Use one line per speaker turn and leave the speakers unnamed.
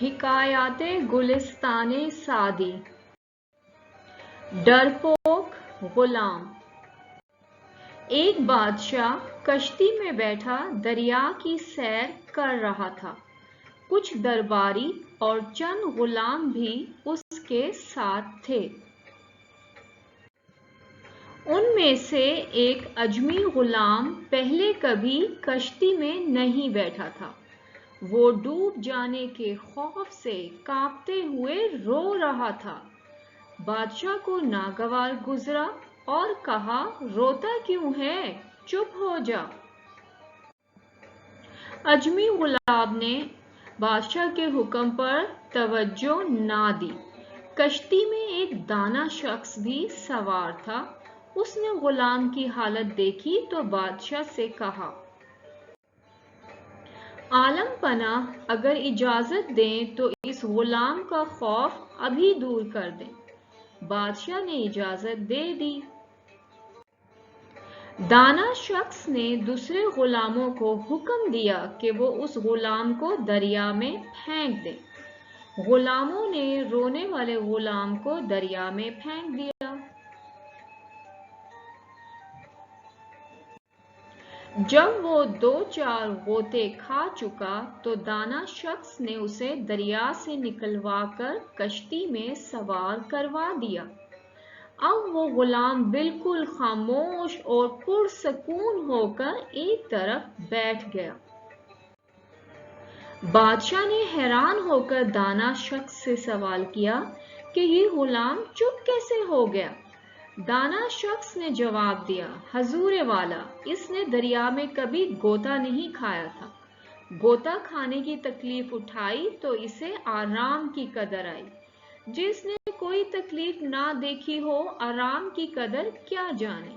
حکایات گلستان Saadi. ڈرپوک Ghulam. ایک بادشاہ کشتی میں بیٹھا دریا کی سیر کر رہا تھا۔ کچھ درباری اور چند غلام بھی اس کے ساتھ تھے۔ ان میں سے ایک اجمی غلام پہلے کبھی کشتی میں نہیں بیٹھا تھا۔ وہ ڈوب جانے کے خوف سے کانپتے ہوئے رو رہا تھا۔ بادشاہ کو ناگوار گزرا اور کہا، روتا کیوں ہے؟ چپ ہو جا۔ اجمی غلام نے بادشاہ کے حکم پر توجہ نہ دی۔ کشتی میں ایک دانا شخص بھی سوار تھا۔ اس نے غلام کی حالت دیکھی تو بادشاہ سے کہا، عالم پناہ، اگر اجازت دیں تو اس غلام کا خوف ابھی دور کر دیں۔ بادشاہ نے اجازت دے دی۔ دانا شخص نے دوسرے غلاموں کو حکم دیا کہ وہ اس غلام کو دریا میں پھینک دیں۔ غلاموں نے رونے والے غلام کو دریا میں پھینک دیا۔ جب وہ 2-4 غوطے کھا چکا تو دانا شخص نے اسے دریا سے نکلوا کر کشتی میں سوار کروا دیا۔ اب وہ غلام بالکل خاموش اور پرسکون ہو کر ایک طرف بیٹھ گیا۔ بادشاہ نے حیران ہو کر دانا شخص سے سوال کیا کہ یہ غلام چپ کیسے ہو گیا؟ دانا شخص نے جواب دیا، حضور والا، اس نے دریا میں کبھی غوطہ نہیں کھایا تھا۔ غوطہ کھانے کی تکلیف اٹھائی تو اسے آرام کی قدر آئی۔ جس نے کوئی تکلیف نہ دیکھی ہو، آرام کی قدر کیا جانے۔